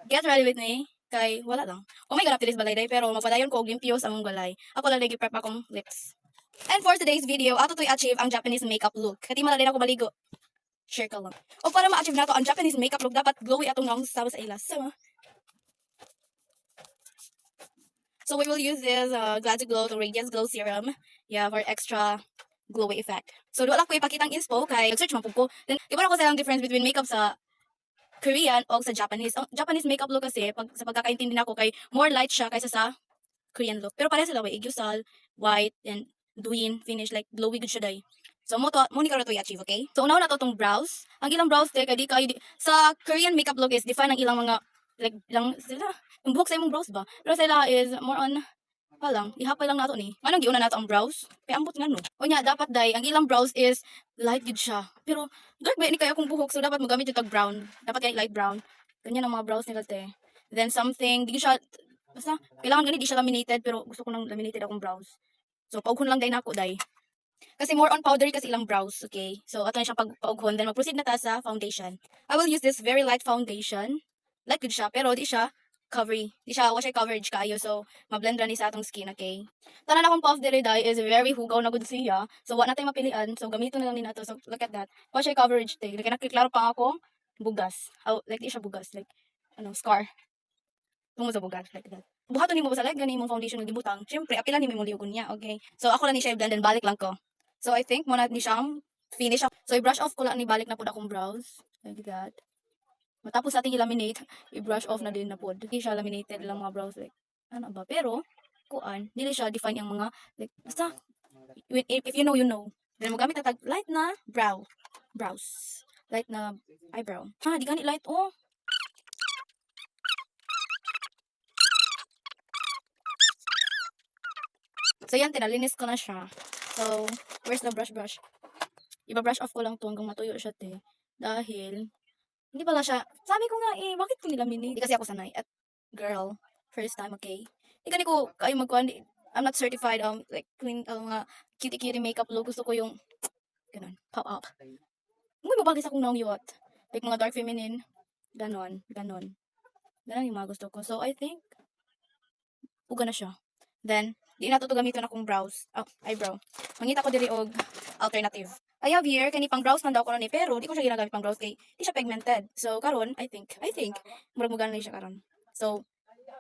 Get ready with me. Kay, wala lang. Oh my God, after this balay day, pero mapadayon ko og limpyo sa among balay. Ako lang lagi prep akong lips. And for today's video, ato to achieve ang Japanese makeup look. Kati man din ako maligo. Share ka lang. O para ma-achieve nato ang Japanese makeup look, dapat glowy atong nang sa ilas. So we will use this Glad to Glow to Radiance Glow Serum. Yeah, for extra glowy effect. So wala ko ipakita ang inspo kay nag-search man pud ko. Then iba ko silang difference between makeup sa Korean o sa Japanese. Ang Japanese makeup look kasi sa pagkakaintindi nako kay more light siya kaysa sa Korean look. Pero pareho sila way igyusal, white and duyin finish like glowy good siya day. So mo ni karon to i-achieve, okay? So una na to tong brows. Ang ilang brows te kay di kay sa Korean makeup look is define ang ilang mga like ilang sila yung buhok sa imong brows ba. Pero sila is more on lang, ihapay lang nato ni. Anong giuna nato ang brows? Kay ambot nga no. Unya dapat day ang ilang brows is light gid siya. Pero dark ba ni kay akong buhok so dapat magamit yung tag brown. Dapat kay light brown. Ganyan ang mga brows nila te. Then something, di ko siya basta kailangan gani di siya laminated pero gusto ko nang laminated akong brows. So paughon lang day nako day. Kasi more on powdery kasi ilang brows, okay? So ato na siya paughon then mag-proceed na ta sa foundation. I will use this very light foundation. Light good siya pero di siya covery. Di siya wash coverage kayo so mablend ra ni sa atong skin, okay? Tanan akong puff diri day is very hugaw na gud siya. So wa na tay mapilian. So gamiton na lang ni nato. So look at that. Wash coverage tay. Like nakiklaro pa ako bugas. Oh, like di siya bugas like scar. Tungod sa bugas like that. Buhaton nimo ba sa like gani imong foundation nga gibutang. Syempre apila ni imong liugon niya, okay? So ako lang ni siya i-blend then balik lang ko. So I think mo na ni siyang finish. So i-brush off ko lang ni balik na pud akong brows like that. Matapos ating i-laminate, i-brush off na din na pod. Hindi siya laminated lang mga brows like ano ba. Pero kuan, dili siya define ang mga like basta if you know you know. Then magamit na tag light na brows. Light na eyebrow. Ha, di gani light oh. So yan, tinalinis ko na siya. So, where's the brush? Iba-brush off ko lang to hanggang matuyo siya te. Dahil, hindi pala siya, sabi ko nga eh, bakit ko nilaminate? Hindi kasi ako sanay. At girl, first time, okay? Hindi kasi ko kayo magkuhan, I'm not certified, like, clean, mga cutie-cutie makeup look. Gusto ko yung, ganun, pop up. May mabagis akong nangyot. Like, mga dark feminine. Ganon. Ganon yung mga gusto ko. So, I think, uga na siya. Then, di na to gamiton akong brows, eyebrow. Mangita ko diri og alternative. I have here kani pang brows man daw ko ni pero di ko siya ginagamit pang brows kay di siya pigmented. So karon I think murag mo ganun siya karon. So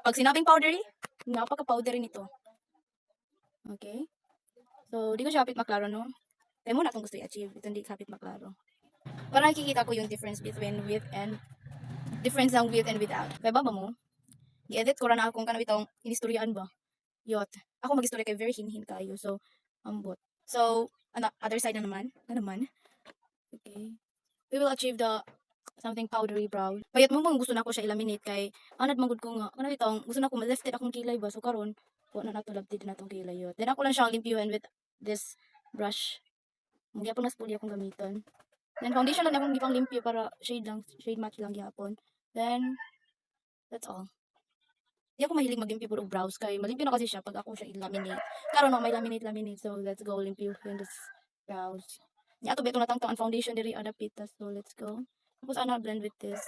pag sinabing powdery, napaka-powdery nito. Okay? So di ko siya hapit maklaro no. Kaya mo na itong gusto i-achieve. Ito hindi hapit maklaro. Para nakikita ko yung difference between with and without. Kaya ba mo? I-edit ko ra na akong kanang inistoryaan ba. Yot. Ako mag-istorya kay very hinhin kayo. So, ambot. So, other side na naman. Okay. We will achieve the something powdery brown. Payat mo bang gusto na ko siya i-laminate kay anad magud ko nga. Kana bitong gusto na ko ma-lifted akong kilay ba. So karon, wa na nato labdid na tong kilay yot. Then ako lang siyang limpyuhan with this brush. Hindi ako na-spool akong gamiton. Then foundation lang akong gipang limpyo para shade match lang gyapon. Then that's all. Di ako mahilig mag-limpyo puro brows kay malimpyo na kasi siya pag ako siya i-laminate. Karon may laminate. So let's go limpyo in this brows. Ya ato beto na tangtang ang foundation diri ada pita. So let's go. Tapos ana blend with this.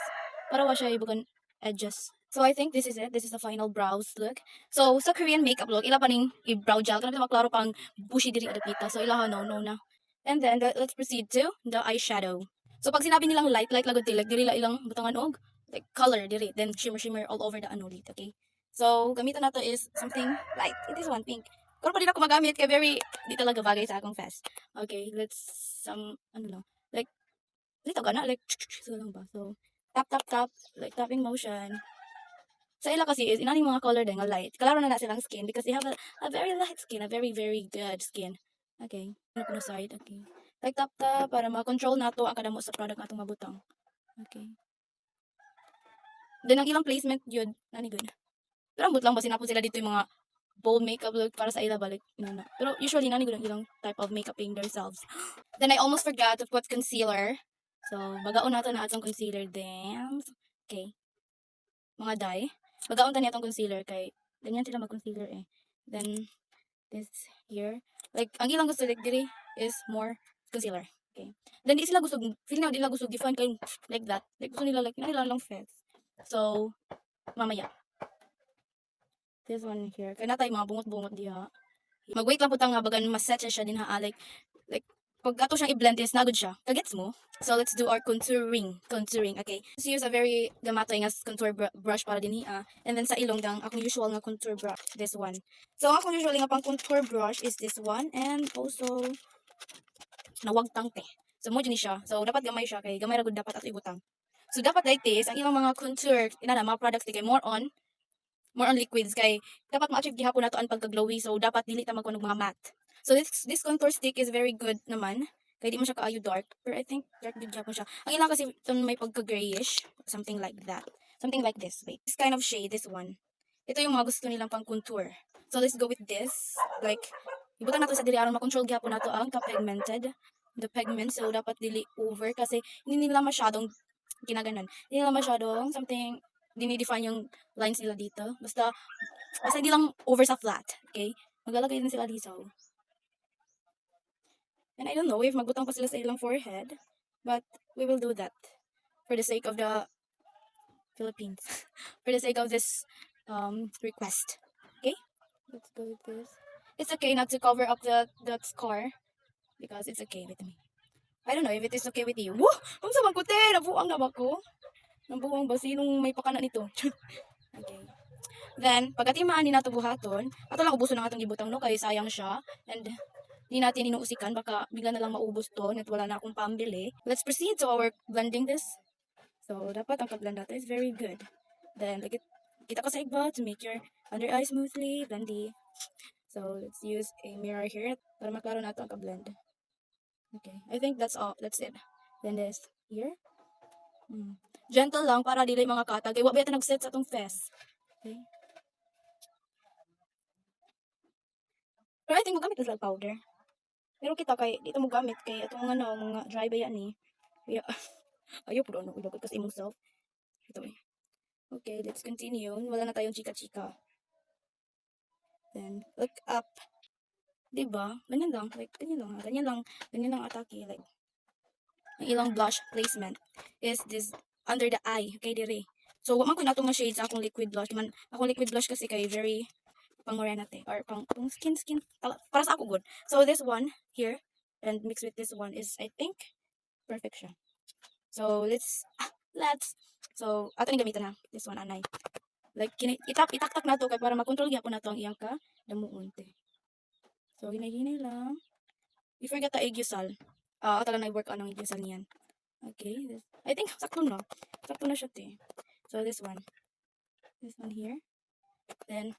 Para wa siya ibugan edges. So I think this is it. This is the final brows look. So sa Korean makeup look, ila pa ning i-brow gel kana maklaro pang bushy diri ada pita. So ila no na. And then let's proceed to the eyeshadow. So pag sinabi nilang light lagod like diri la ilang butangan og like color diri then shimmer all over the anulit, okay? So, gamitan nato is something light. It is one pink. Pero pa din ako magamit kay very di talaga bagay sa akong face. Okay, let's ano lang. Like dito gana like so lang ba. So, tap like tapping motion. Sa ila kasi is inani mga color din nga light. Klaro na silang skin because they have a very light skin, a very good skin. Okay. Ano side, okay. Like tap para ma-control nato ang kadamo sa product atong mabutang. Okay. Then ang ilang placement yun, nani good. Pero ambot lang ba sinapon sila dito yung mga bold makeup look para sa ila balik inana. Pero usually nani gud ang ilang type of makeuping themselves. Then I almost forgot to put concealer. So bagaon nato na atong concealer then. Okay. Mga dye. Bagaon ta ni atong concealer kay ganyan sila mag-concealer eh. Then this here. Like ang ilang gusto like diri is more concealer. Okay. Then di sila gusto feel na nila gusto gifan kay like that. Like gusto nila like nila lang face. So mamaya. This one here. Kaya natay mga bungot-bungot diha. Mag-wait lang po nga bagan mas-set siya din ha. Like pag ato siyang i-blend is nagod siya. Kagets mo? So let's do our contouring. Contouring, okay? So use a very gamatay nga contour brush para din hiya. And then sa ilong dang akong usual nga contour brush, this one. So akong usually nga pang contour brush is this one and also nawagtang te. So mo din siya. So dapat gamay siya kay gamay ra gud dapat ato ibutang. So dapat like this ang ilang mga contour inana mga products kay more on liquids kay dapat ma-achieve gihapon nato ang pagka-glowy so dapat dili ta magkunog mga matte. So this contour stick is very good naman kay di mo siya kaayo dark pero I think dark good gyapon siya. Ang ilang kasi itong may pagka-grayish, something like that. Something like this. Wait. This kind of shade, this one. Ito yung mga gusto nilang pang contour. So let's go with this. Like ibutan nato sa dili aron ma-control gyapon nato ang pigmented the pigment so dapat dili over kasi hindi nila masyadong ginaganan. Hindi nila masyadong something dinidefine yung lines nila dito. Basta hindi lang over sa flat. Okay? Maglalagay din sila dito. And I don't know if magbutang pa sila sa ilang forehead. But we will do that. For the sake of the Philippines. For the sake of this request. Okay? Let's go with this. It's okay not to cover up that scar. Because it's okay with me. I don't know if it is okay with you. Woo! Ang samang ko te! Nabuang na ba ko? Nabuang ba? Sinong may pakana nito? Okay. Then, pagkatimaan ni nato buhaton, ato lang ubuson ang atong gibutang no kay sayang siya and di natin inuusikan baka bigla na lang maubos to at wala na akong pambili. Let's proceed to our blending this. So, dapat ang pag-blend natin is very good. Then, like kita ka sa igba to make your under eye smoothly, blendy. So, let's use a mirror here para maklaro nato ang ka-blend. Okay, I think that's all. That's it. Then this here. Gentle lang para dili mga katag. Kaya wabay nag-set sa itong face. Okay. Pero I think magamit na powder. Pero kita kay dito mo gamit kay itong mga dry ba yan eh. Kaya ayaw po ano ilagay kasi imong self. Ito eh. Okay, let's continue. Wala na tayong chika-chika. Then look up. Diba? Ganyan lang. Like ganyan lang atake like. Ang ilang blush placement is this under the eye. Okay, dire. So, wag man ko na itong shades akong liquid blush. Man, akong liquid blush kasi kay very pang morena te. Or pang skin. Para sa ako good. So, this one here and mix with this one is, I think, perfect siya. So, let's. So, ato ni gamitan na. This one, anay. Like, itak-tak na to kay para makontrol gyapon na to ang iyang ka damuon te. So, hinay-hinay lang. You forget the aegyusal. Ato lang nag-work on ang aegyusal niyan. Okay, I think sakto na. Sakto na siya te. So this one here. Then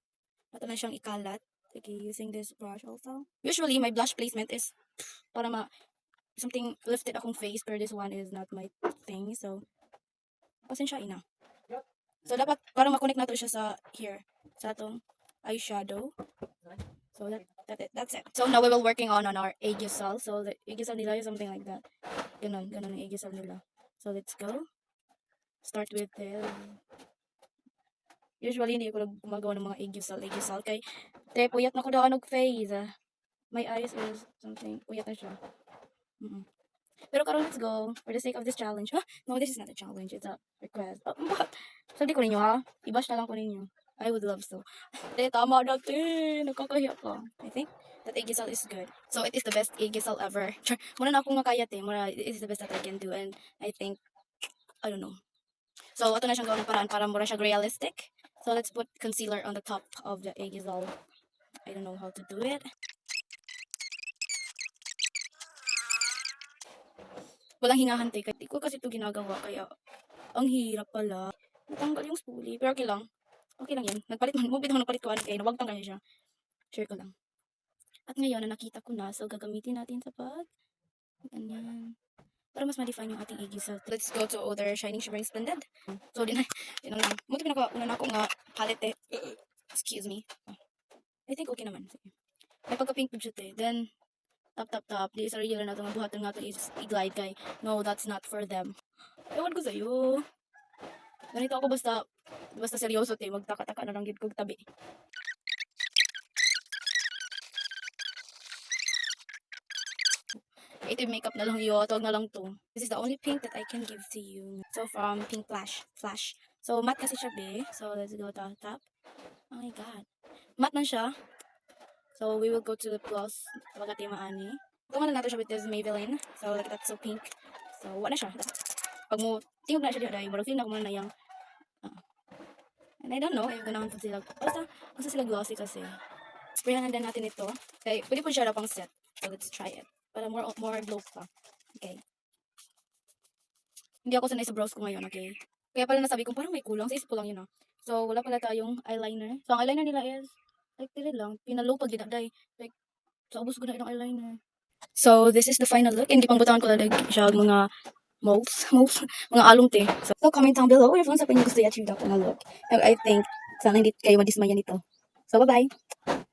ato na siyang ikalat. Okay, using this brush also. Usually my blush placement is para something lifted akong face, pero this one is not my thing. So pasensya ina. So dapat para ma-connect nato siya sa here, sa atong eyeshadow. So that's it. So now we will working on our aegyusal. So the aegyusal nila is something like that. Ganon ang aegyusal nila. So let's go. Start with the usually hindi ko gumagawa ng mga aegyusal kay te puyat na ko daw anog face. My eyes is something puyat na siya. Pero karon let's go for the sake of this challenge. No, this is not a challenge, it's a request. But sabi ko ninyo ha, i-bash na lang ko ninyo. I would love so. Te, tama na te, nakakahiya ka. I think that aegyusal is good. So it is the best aegyusal ever. Muna na akong makaya te, it is the best that I can do and I think, I don't know. So ato na siyang gawang paraan para mura siya realistic. So let's put concealer on the top of the aegyusal. I don't know how to do it. Walang hingahan te, di ko kasi ito ginagawa kaya ang hirap pala. Natanggal yung spoolie, pero okay lang. Okay lang yan. Nagpalit ko kaya nawagtang kaya siya. Share ko lang. At ngayon na nakita ko na, so gagamitin natin sa ganyan. Para mas ma-define yung ating aegyusal. Let's go to other Shining Shimmering Splendid. So din lang. Muti una na ako nga palette. Excuse me. I think okay naman. Sige. May pagka-pink po siya te. Then tap. Di sa regular na ito. Buhatan nga ito is i-glide kay. No, that's not for them. Ewan ko sa'yo. Ganito ako basta seryoso te. Magtaka-taka na lang gid kog tabi. Creative makeup na lang yun. Tawag na lang to. This is the only pink that I can give to you. So from Pink Flash. So, matte kasi siya, be. So, let's go to top. Oh my God. Matte man siya. So, we will go to lip gloss. Pagkati maani. Kuha na natin siya with this Maybelline. So, like that's so pink. So, wala na siya. Pag mo, tingog na siya dahil, marag feel na ko na yung, and I don't know, ayaw ganahan po sila. Basta sila glossy kasi. Sprayan din natin ito. Okay, pwede po siya pang set. So, let's try it. Para more glow pa. Okay. Hindi ako sanay sa brows ko ngayon, okay? Kaya pala nasabi ko, parang may kulang. Sa isip ko lang yun, ah. So, wala pala tayong eyeliner. So, ang eyeliner nila is, like, tili lang. Pinalow pag ginaday. Like, so, ubos ko na itong eyeliner. So, this is the final look. Hindi pang butangan ko lang siya mga molds, mga along te. So, comment down below if once sa pinyo gusto i-achieve ako na look. And I think, sana hindi kayo madismaya nito. So, bye-bye!